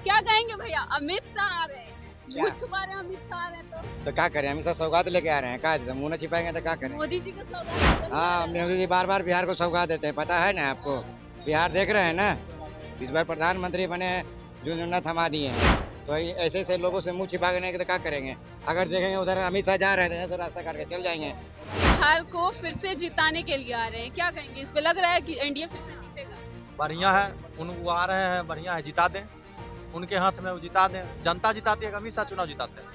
क्या कहेंगे भैया, अमित शाह आ रहे हैं, मुंह छुपा रहे हैं, अमित शाह आ रहे हैं तो क्या करें, हमेशा सौगात लेके आ रहे हैं, क्या मुंह न छिपाएंगे तो क्या करें। मोदी जी का सौगात हाँ, मोदी जी बार बार बिहार को सौगात देते हैं, पता है ना आपको। बिहार देख रहे हैं ना, इस बार प्रधानमंत्री बने, जुनून थमा दिए हैं। तो ऐसे ऐसे लोगों से मुंह छिपा के तो क्या करेंगे। अगर देखेंगे उधर अमित शाह जा रहे थे तो रास्ता काट के चल जाएंगे। बिहार को फिर से जिताने के लिए आ रहे हैं, क्या कहेंगे, इस पे लग रहा है कि एनडीए फिर से जीतेगा? बढ़िया है, वो आ रहे हैं, बढ़िया है, जिता दें, उनके हाथ में वो जिता दें। जनता जिताती है, अमित शाह चुनाव जिताते हैं।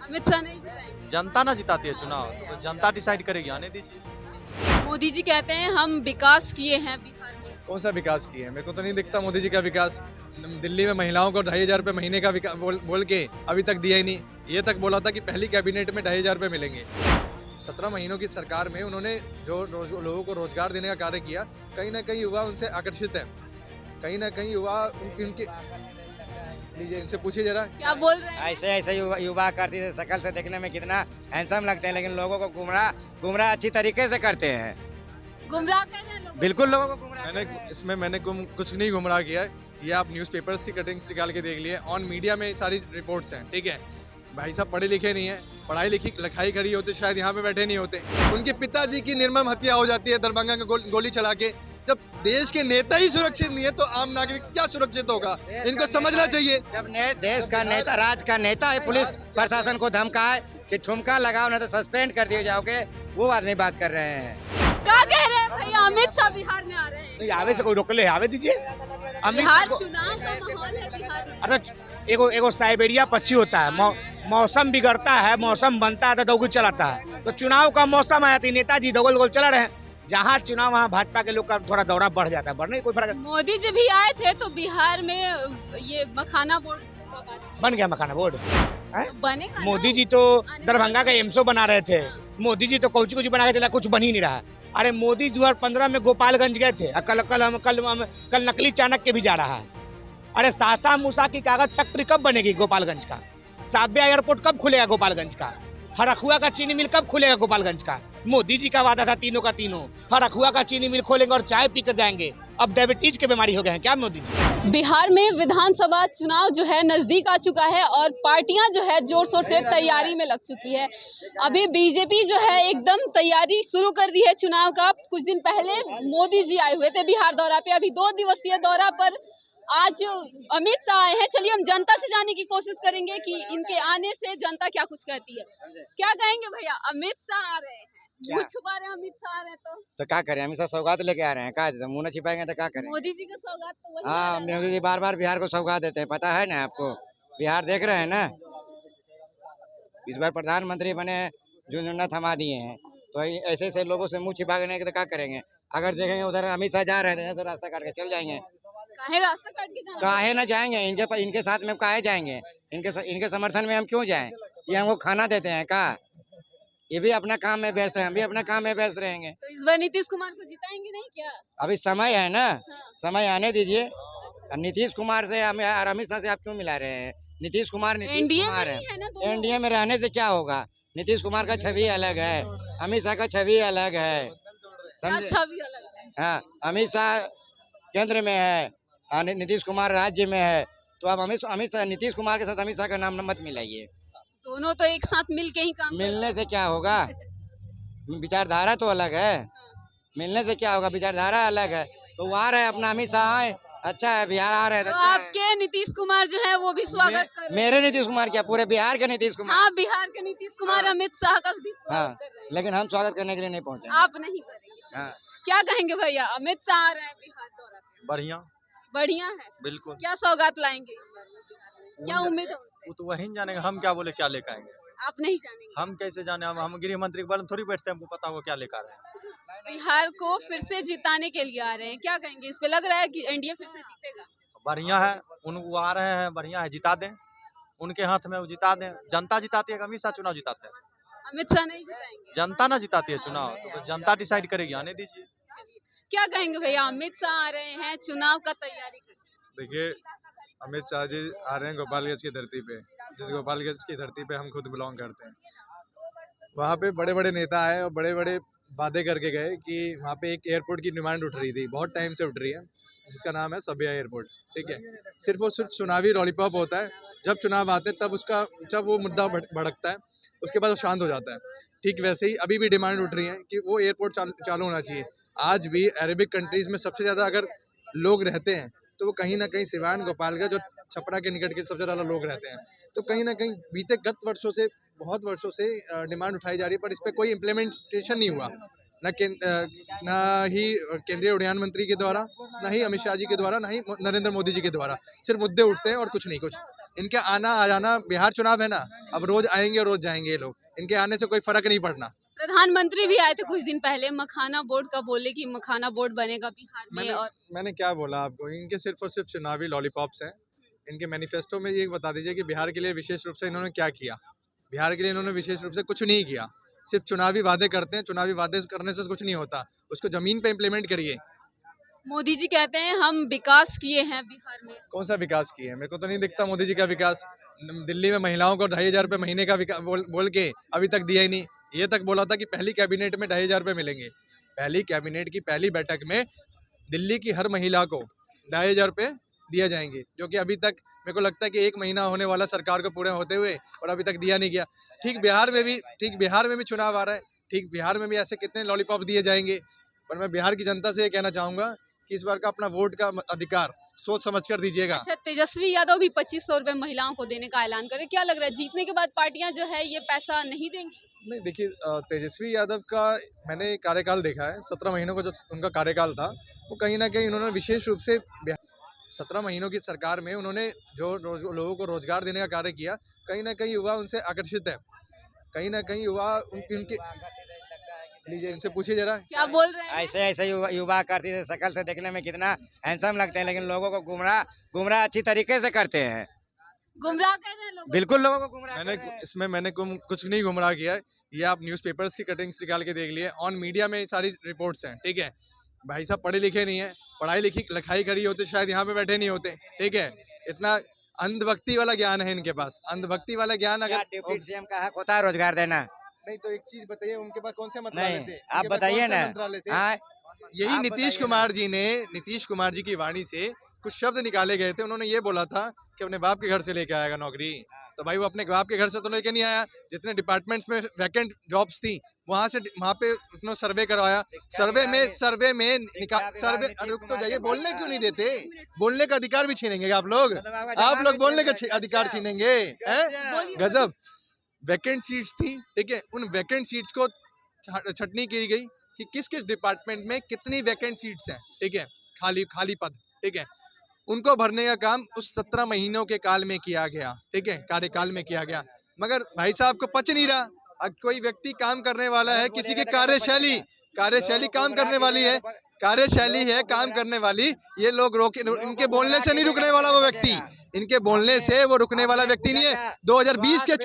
अमित शाह नहीं जिताएंगे? जनता ना जिताती है चुनाव, तो जनता डिसाइड करेगी, आने दीजिए। मोदी जी कहते हैं हम विकास किए हैं बिहार में। कौन सा विकास किया है? मेरे को तो नहीं दिखता मोदी जी का विकास। दिल्ली में महिलाओं को 2,500 रुपये महीने का विकास बोल के अभी तक दिया ही नहीं। ये तक बोला था कि पहली कैबिनेट में 2,500 रुपये मिलेंगे। 17 महीनों की सरकार में उन्होंने जो लोगों को रोजगार देने का कार्य किया, कहीं ना कहीं युवा उनसे आकर्षित है। कहीं ना कहीं युवा उनके लीजिए, इनसे पूछिए जरा क्या बोल रहे हैं? ऐसे ऐसे युवा करती है, शकल से देखने में कितना हैंडसम लगते हैं, लेकिन लोगों को गुमराह अच्छी तरीके से करते हैं। गुमराह कर रहे हैं लोगों को? बिल्कुल लोगों को गुमराह कर रहे हैं। मैंने कुछ नहीं गुमराह किया है। ये आप न्यूज़पेपर्स की कटिंग्स निकाल के देख लिए, ऑन मीडिया में सारी रिपोर्ट्स हैं, ठीक है। भाई साहब पढ़े लिखे नहीं है, पढ़ाई लिखाई करी होते शायद यहाँ पे बैठे नहीं होते। उनके पिताजी की निर्मम हत्या हो जाती है दरभंगा में गोली चला के। जब देश के नेता ही सुरक्षित नहीं है तो आम नागरिक क्या सुरक्षित होगा? इनको समझना चाहिए। जब देश का नेता, राज्य का नेता है, पुलिस प्रशासन को धमकाए कि ठुमका लगाओ नहीं तो सस्पेंड कर दिए जाओगे, वो आदमी बात कर रहे हैं। क्या कह रहे हैं भैया, अमित शाह बिहार में आ रहे हैं? नहीं, आवे से कोई रोक ले, आवे दीजिए। बिहार चुनाव का माहौल है बिहार में। अच्छा, एगो साइबेरिया पक्षी होता है, मौसम बिगड़ता है, मौसम बनता है तो दौगुल चलाता है। तो चुनाव का मौसम आया तो नेताजी दौगुल चला रहे हैं। जहाँ चुनाव वहाँ भाजपा के लोग का थोड़ा दौरा बढ़ जाता है, बढ़ने कोई फर्क। मोदी जी भी आए थे तो बिहार में ये मखाना बोर्ड का बात की। बन गया मखाना बोर्ड, बनेगा। मोदी जी तो दरभंगा का एम्सो बना रहे थे। मोदी जी तो कुछ बना के चला, कुछ बन ही नहीं रहा। अरे मोदी 2015 में गोपालगंज गए थे, कल नकली चाणक्य भी जा रहा है। अरे सासा मूसा की कागज फैक्ट्री कब बनेगी गोपालगंज का? साब्या एयरपोर्ट कब खुलेगा गोपालगंज का? हरखुआ का चीनी मिल कब खुलेगा गोपालगंज का? मोदी जी का वादा था तीनों का तीनों, हरखुआ का चीनी मिल खोलेंगे और चाय पीकर जाएंगे। अब डायबिटीज की बीमारी हो गए हैं क्या मोदी जी? बिहार में विधानसभा चुनाव जो है नजदीक आ चुका है और पार्टियां जो है जोर शोर से तैयारी में लग चुकी है। अभी बीजेपी जो है एकदम तैयारी शुरू कर दी है चुनाव का। कुछ दिन पहले मोदी जी आए हुए थे बिहार दौरा पे, अभी 2 दिवसीय दौरा पर आज अमित शाह आए हैं। चलिए हम जनता से जानने की कोशिश करेंगे कि इनके आने से जनता क्या कुछ कहती है। क्या कहेंगे भैया, अमित शाह आ रहे हैं, मुंह छुपा रहे हैं, अमित शाह आ रहे हैं तो क्या करें, हमेशा सौगात लेके आ रहे हैं, क्या मुंह न छिपाएंगे तो क्या करें। मोदी जी का सौगात तो वही हाँ, मोदी जी बार बार बिहार को सौगात देते हैं, पता है ना आपको। बिहार देख रहे हैं ना, इस बार प्रधानमंत्री बने, जुनून थमा दिए हैं। तो ऐसे ऐसे लोगों से मुंह छिपा के तो क्या करेंगे। अगर देखेंगे उधर अमित शाह जा रहे थे तो रास्ता काट के चल जाएंगे। रास्ता काट के जाना? काहे ना जाएंगे, इनके साथ में काहे जाएंगे, इनके समर्थन में हम क्यों जाएं। ये हमको खाना देते हैं का? ये भी अपना काम में व्यस्त है, हम भी अपना काम में व्यस्त रहेंगे। तो इस बार नीतीश कुमार को जिताएंगे नहीं क्या? अभी समय है ना, हाँ। समय आने दीजिए। नीतीश कुमार से और अमित शाह से आप क्यों मिला रहे हैं? नीतीश कुमार है। एनडीए में रहने से क्या होगा? नीतीश कुमार का छवि अलग है, अमित शाह का छवि अलग है, छवि अलग है। हाँ, अमित शाह केंद्र में है, नीतीश कुमार राज्य में है। तो आप अमित शाह, नीतीश कुमार के साथ अमित शाह का नाम मत मिलाइए। दोनों तो एक साथ मिल के ही काम मिलने से क्या होगा? विचारधारा तो अलग है। मिलने से क्या होगा? विचारधारा अलग है। तो वो आ रहे हैं, अपना अमित शाह आए, अच्छा है, बिहार आ रहे हैं। तो आपके नीतीश कुमार जो है वो भी स्वागत कर रहे हैं। मेरे नीतीश कुमार क्या, पूरे बिहार के नीतीश कुमार। हाँ, बिहार के नीतीश कुमार अमित शाह का भी स्वागत कर रहे हैं। लेकिन हम स्वागत करने के लिए नहीं पहुँचे। आप नहीं करेंगे? हाँ। क्या कहेंगे भैया, अमित शाह आ रहे हैं बिहार दौरा पे? बढ़िया, बढ़िया है, बिल्कुल। क्या सौगात लाएंगे इस बार में बिहार में? क्या उम्मीद है उनसे? वो तो वही जानेगा, हम क्या बोले क्या लेकर आएंगे। आप नहीं जानेंगे? हम कैसे जाने, हम गृह मंत्री के बारे में थोड़ी बैठते हैं, हमको पता होगा क्या लेकर आ रहे हैं। बिहार को फिर से जिताने के लिए आ रहे हैं, क्या कहेंगे, इस पे लग रहा है कि एनडीए फिर से जीतेगा? बढ़िया है, वो आ रहे हैं, बढ़िया है, जिता दें, उनके हाथ में वो जिता दें। जनता जिताती है, अमित शाह चुनाव जिताते हैं। अमित शाह नहीं जिताएंगे? जनता ना जिताती है चुनाव, तो जनता डिसाइड करेगी, आने दीजिए। क्या कहेंगे भैया, अमित शाह आ रहे हैं, चुनाव का तैयारी कर? देखिए, अमित शाह जी आ रहे हैं गोपालगंज की धरती पे, जिस गोपालगंज की धरती पे हम खुद बिलोंग करते हैं। वहाँ पे बड़े बड़े नेता आए और बड़े बड़े वादे करके गए कि वहाँ पे एक एयरपोर्ट की डिमांड उठ रही थी, बहुत टाइम से उठ रही है, जिसका नाम है सबिया एयरपोर्ट। ठीक है, सिर्फ और सिर्फ चुनावी लॉलीपॉप होता है। जब चुनाव आते हैं तब उसका जब वो मुद्दा भड़कता है, उसके बाद वो शांत हो जाता है। ठीक वैसे ही अभी भी डिमांड उठ रही है कि वो एयरपोर्ट चालू होना चाहिए। आज भी अरेबिक कंट्रीज में सबसे ज़्यादा अगर लोग रहते हैं तो वो कहीं ना कहीं सिवान, गोपालगंज और छपरा के निकट के सबसे ज़्यादा लोग रहते हैं। तो कहीं ना कहीं बीते बहुत वर्षों से डिमांड उठाई जा रही है, पर इस पर कोई इम्प्लीमेंटेशन नहीं हुआ। ना ही केंद्रीय उड़ान मंत्री के द्वारा, ना ही अमित शाह जी के द्वारा, ना ही नरेंद्र मोदी जी के द्वारा। सिर्फ मुद्दे उठते हैं और कुछ नहीं कुछ। इनके आना आ जाना, बिहार चुनाव है ना, अब रोज आएंगे और रोज जाएंगे ये लोग, इनके आने से कोई फर्क नहीं पड़ना। प्रधानमंत्री भी आए थे कुछ दिन पहले, मखाना बोर्ड का बोले कि मखाना बोर्ड बनेगा बिहार में। और मैंने क्या बोला आपको, इनके सिर्फ और सिर्फ चुनावी लॉलीपॉप्स हैं। इनके मैनिफेस्टो में ये बता दीजिए कि बिहार के लिए विशेष रूप से इन्होंने क्या किया। बिहार के लिए इन्होंने विशेष रूप से कुछ नहीं किया, सिर्फ चुनावी वादे करते हैं। चुनावी वादे करने से कुछ नहीं होता, उसको जमीन पे इम्प्लीमेंट करिए। मोदी जी कहते हैं हम विकास किए हैं बिहार में। कौन सा विकास किए हैं? मेरे को तो नहीं दिखता मोदी जी का विकास। दिल्ली में महिलाओं को 2,500 रुपये महीने का विकास बोल के अभी तक दिया ही नहीं। ये तक बोला था कि पहली कैबिनेट में 2,500 रुपये मिलेंगे। पहली कैबिनेट की पहली बैठक में दिल्ली की हर महिला को 2,500 रुपये दिए जाएंगे, जो कि अभी तक मेरे को लगता है कि 1 महीना होने वाला सरकार को पूरे होते हुए, और अभी तक दिया नहीं गया। ठीक बिहार में भी चुनाव आ रहा है, ठीक बिहार में भी ऐसे कितने लॉलीपॉप दिए जाएंगे। पर मैं बिहार की जनता से ये कहना चाहूँगा कि इस बार का अपना वोट का अधिकार सोच समझ कर दीजिएगा। अच्छा, तेजस्वी यादव भी 2500 रुपए महिलाओं को देने का ऐलान करे, क्या लग रहा है जीतने के बाद पार्टियां जो है ये पैसा नहीं देंगी? नहीं, देखिए, तेजस्वी यादव का मैंने कार्यकाल देखा है। 17 महीनों का जो उनका कार्यकाल था, वो कहीं ना कहीं उन्होंने विशेष रूप से 17 महीनों की सरकार में उन्होंने जो लोगों को रोजगार देने का कार्य किया, कहीं ना कहीं युवा उनसे आकर्षित है। कहीं ना कहीं युवा उनके लीजिए, इनसे पूछिए जरा क्या बोल रहे हैं? ऐसे युवा आकृति से, शकल से देखने में कितना हैंडसम लगते हैं, लेकिन लोगों को गुमराह अच्छी तरीके से करते हैं। गुमराह कर रहे हैं लोगों को। बिल्कुल लोगों को गुमराह कर रहे हैं। मैंने कुछ नहीं गुमराह किया है। ये आप न्यूज़पेपर्स की कटिंग्स निकाल के देख लिए, ऑन मीडिया में सारी रिपोर्ट्स हैं। ठीक है, भाई साहब पढ़े लिखे नहीं है, पढ़ाई लिखाई करी होते शायद यहाँ पे बैठे नहीं होते। ठीक है, इतना अंधभक्ति वाला ज्ञान है इनके पास। अंधभक्ति वाला ज्ञान अगर डिप्टी सीएम का हक होता है रोजगार देना। नहीं तो एक चीज बताइए, उनके पास कौन से मंत्रालय नहीं, थे? आप उनके पास बताइए कौन से ना। मंत्रालय थे? हाँ, यही आप नीतीश बताइए कुमार जी की वाणी से कुछ शब्द निकाले गए थे। उन्होंने ये बोला था कि अपने बाप के घर से लेके आएगा नौकरी। तो भाई वो अपने बाप के घर से तो लेके नहीं आया। जितने डिपार्टमेंट्स में वैकेंट जॉब्स थी वहाँ पे उन्होंने सर्वे करवाया। सर्वे रुक तो जाइए, बोलने क्यों नहीं देते? बोलने का अधिकार भी छीनेंगे आप लोग बोलने का अधिकार छीनेंगे, हैं? गजब। वैकेंट सीट्स थी, ठीक है, उन वैकेंट सीट्स को छटनी की गई कि किस किस डिपार्टमेंट में कितनी वैकेंट सीट्स हैं। ठीक है, खाली पद। ठीक है, उनको भरने का काम उस 17 महीनों के काल में किया गया। ठीक है, कार्यकाल में किया गया। मगर भाई साहब को पच नहीं रहा। अब कोई व्यक्ति काम करने वाला है, किसी की कार्यशैली काम करने वाली है, कार्यशैली है काम करने वाली, ये लोग इनके बोलने से नहीं रुकने वाला वो व्यक्ति। इनके बोलने से वो रुकने वाला व्यक्ति नहीं है। 2020 के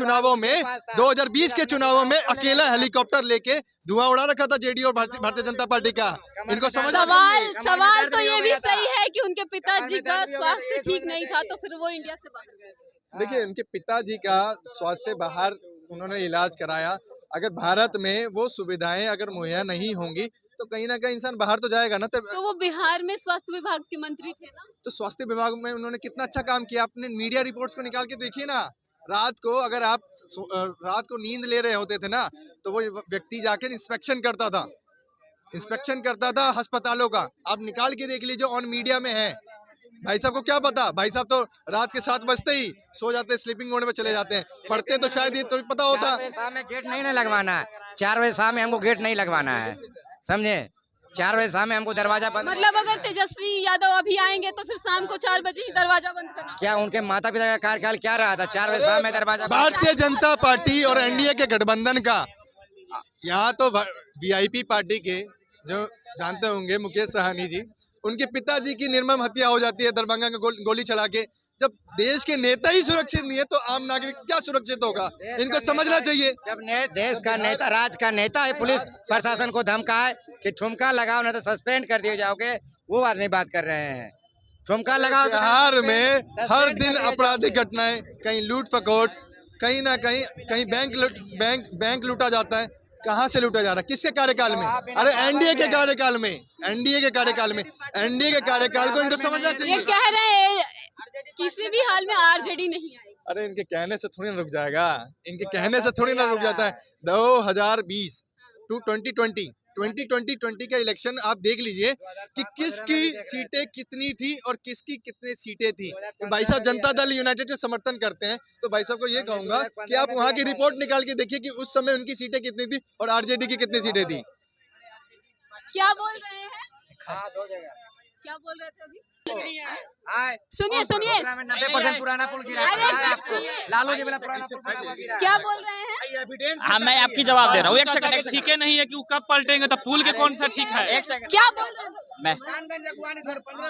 चुनावों में अकेला हेलीकॉप्टर लेके धुआं उड़ा रखा था जेडीयू और भारतीय जनता पार्टी का। इनको समझ सवाल तो ये भी सही है कि उनके पिताजी का स्वास्थ्य ठीक नहीं था, तो फिर वो इंडिया से बाहर गए। देखिए, उनके पिताजी का स्वास्थ्य बाहर उन्होंने इलाज कराया। अगर भारत में वो सुविधाएं अगर मुहैया नहीं होंगी तो कहीं ना कहीं इंसान बाहर तो जाएगा ना। तो वो बिहार में स्वास्थ्य विभाग के मंत्री थे ना, तो स्वास्थ्य विभाग में उन्होंने कितना अच्छा काम किया। अपने मीडिया रिपोर्ट्स को निकाल के देखिए ना। रात को अगर आप रात को नींद ले रहे होते थे ना, तो वो व्यक्ति जाकर इंस्पेक्शन करता था अस्पतालों का। आप निकाल के देख लीजिए, ऑन मीडिया में है। भाई साहब को क्या पता? भाई साहब तो रात के 7 बजते ही सो जाते हैं, स्लीपिंग मोड में चले जाते हैं। पढ़ते तो शायद ये तो पता होता। 4 बजे शाम में गेट नहीं लगवाना है। 4 बजे शाम में हमको गेट नहीं लगवाना है, समझे? 4 बजे शाम में हमको दरवाजा बंद। मतलब अगर तेजस्वी यादव अभी आएंगे तो फिर शाम को 4 बजे ही दरवाजा बंद करना। क्या उनके माता पिता का कार्यकाल क्या रहा था? 4 बजे शाम में दरवाजा। भारतीय जनता पार्टी और एनडीए के गठबंधन का, यहाँ तो वीआईपी पार्टी के जो जानते होंगे मुकेश सहनी जी, उनके पिताजी की निर्मम हत्या हो जाती है दरभंगा में गोली चला के। जब देश के नेता ही सुरक्षित नहीं है तो आम नागरिक क्या सुरक्षित होगा? इनको समझना चाहिए। जब देश का नेता, राज्य का नेता है, पुलिस प्रशासन को धमकाए कि ठुमका लगाओ नहीं तो सस्पेंड कर दिए जाओगे, वो आदमी बात कर रहे हैं। ठुमका लगाओ। बिहार में हर दिन आपराधिक घटनाएं, कहीं लूट फकोट, कहीं ना कहीं बैंक लूटा जाता है, कहाँ से लूटा जा रहा है, किसके कार्यकाल में? अरे एनडीए के कार्यकाल में, एनडीए के कार्यकाल में, एनडीए के कार्यकाल को इनको समझना ये चाहिए। कह रहे हैं किसी भी हाल में आरजेडी नहीं आएगी। अरे इनके कहने से थोड़ी ना रुक जाएगा, इनके कहने से थोड़ी ना रुक जाता है। 2020 टू 2020 का इलेक्शन आप देख लीजिए कि किसकी सीटें कितनी थी और किसकी कितनी सीटें थी। भाई साहब जनता दल यूनाइटेड का समर्थन करते हैं तो भाई साहब को ये कहूंगा कि आप वहां की रिपोर्ट निकाल के देखिए कि उस समय उनकी सीटें कितनी थी और आरजेडी की कितनी सीटें थी। क्या बोल रहे हैं? हाँ, 2 जगह। क्या बोल रहे थे अभी? सुनिए सुनिए 90% पुराना पुल गिरा अरे है। सुनिए लालू जी वाला पुराना पुल बना हुआ गिरा है। क्या बोल रहे हैं? हाँ मैं आपकी जवाब दे रहा हूँ, एक सेकंड। ठीक है नहीं है कि वो कब पलटेंगे, तो पुल के कौन सा ठीक है? एक सेकंड। क्या बोल रहे थे? मैं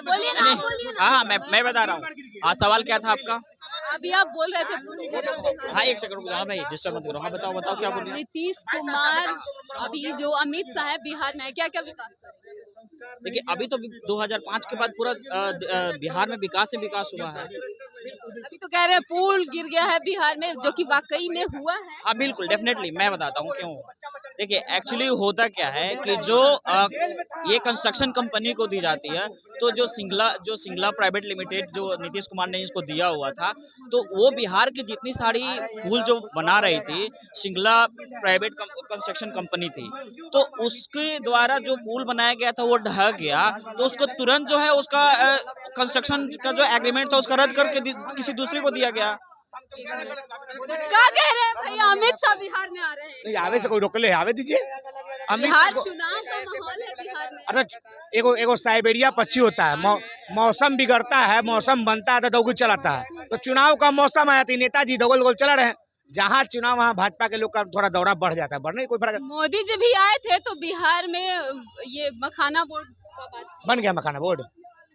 बोलिए ना, बोलिए ना। हाँ मैं बता रहा हूँ। हाँ सवाल क्या था आपका? अभी आप बोल रहे थे पुल गिरा बिहार हाँ में। एक सेकंड रुक जाओ भाई, डिस्टर्ब मत करो। हाँ बताओ क्या बोल रहे हैं? नीतीश कुमार अभी जो अमित शाह है बिहार में क्या क्या विकास कर रहे हैं? देखिए अभी तो 2005 के बाद पूरा बिहार में विकास ही विकास हुआ है। अभी तो कह रहे हैं पुल गिर गया है बिहार में, जो कि वाकई में हुआ है। हाँ बिल्कुल डेफिनेटली मैं बताता हूँ क्यों। देखिए एक्चुअली होता क्या है कि जो ये कंस्ट्रक्शन कंपनी को दी जाती है, तो जो सिंगला प्राइवेट लिमिटेड जो नीतीश कुमार ने इसको दिया हुआ था, तो वो बिहार की जितनी सारी पुल जो बना रही थी सिंगला प्राइवेट कंस्ट्रक्शन कंपनी थी, तो उसके द्वारा जो पुल बनाया गया था वो ढह गया, तो उसको तुरंत जो है उसका कंस्ट्रक्शन का जो एग्रीमेंट था उसका रद्द करके किसी दूसरे को दिया गया। क्या कह रहे हैं भैया? अमित शाह बिहार में आ रहे हैं। नहीं आवे से कोई रोक ले, आवे दीजिए। बिहार चुनाव का माहौल है बिहार में। अच्छा एगो साइबेरिया पक्षी होता है, मौसम बिगड़ता है, मौसम बनता है तो दौड़ चलाता है। तो चुनाव का मौसम आया थी, नेताजी दौड़ गोल चला रहे हैं। जहाँ चुनाव वहाँ भाजपा के लोग का थोड़ा दौरा बढ़ जाता है, बढ़ने कोई फर्क। मोदी जी भी आए थे तो बिहार में ये मखाना बोर्ड का बात की। बन गया मखाना बोर्ड,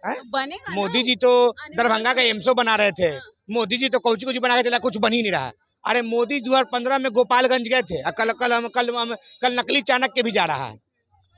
बनेगा ना? मोदी जी तो दरभंगा का एम्सो बना रहे थे। मोदी जी तो कुछ बना के चला, कुछ बन ही नहीं रहा। अरे मोदी 2015 में गोपालगंज गए थे, कल नकली चाणक्य भी जा रहा है।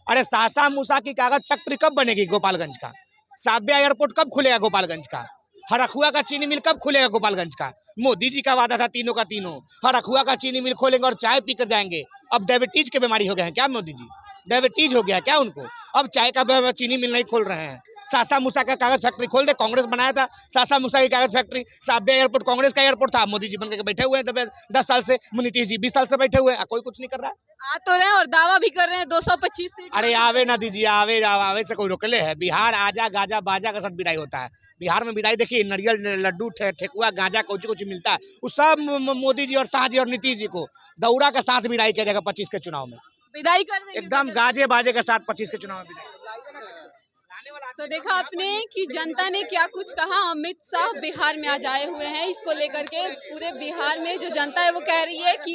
अरे सासा मूसा की कागज फैक्ट्री कब बनेगी गोपालगंज का? साब्या एयरपोर्ट कब खुलेगा गोपालगंज का? हरखुआ का चीनी मिल कब खुलेगा गोपालगंज का? मोदी जी का वादा था तीनों का तीनों, हरखुआ का चीनी मिल खोलेंगे और चाय पीकर जाएंगे। अब डायबिटीज की बीमारी हो गया है क्या मोदी जी? डायबिटीज हो गया क्या उनको? अब चाय का चीनी मिल नहीं खोल रहे हैं। सासा मूसा का कागज फैक्ट्री खोल दे, कांग्रेस बनाया था सासा मूसा की कागज फैक्ट्री। साब्या एयरपोर्ट कांग्रेस का एयरपोर्ट था, मोदी जी बन के बैठे हुए हैं 10 साल से, नीतीश जी 20 साल से बैठे हुए हैं, कोई कुछ नहीं कर रहा है। आ तो रहे हैं और दावा भी कर रहे हैं 225 सीट। अरे आवे ना दीजिए, आवे से कोई रोकले है? बिहार आजा गाजा बाजा का सब विदाई होता है। बिहार में विदाई देखिए, नारियल लड्डू ठेकुआ गांजा कुछ मिलता है, उस सब मोदी जी और शाह जी और नीतीश जी को दौरा के साथ विदाई किया जाएगा 25 के चुनाव में। विदाई कर देंगे एकदम गाजे बाजे के साथ 25 के चुनाव में विदाई। तो देखा आपने कि जनता ने क्या कुछ कहा। अमित शाह बिहार में आज आए हुए हैं, इसको लेकर के पूरे बिहार में जो जनता है वो कह रही है कि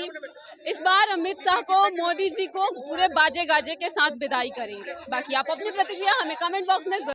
इस बार अमित शाह को, मोदी जी को पूरे बाजे गाजे के साथ विदाई करेंगे। बाकी आप अपनी प्रतिक्रिया हमें कमेंट बॉक्स में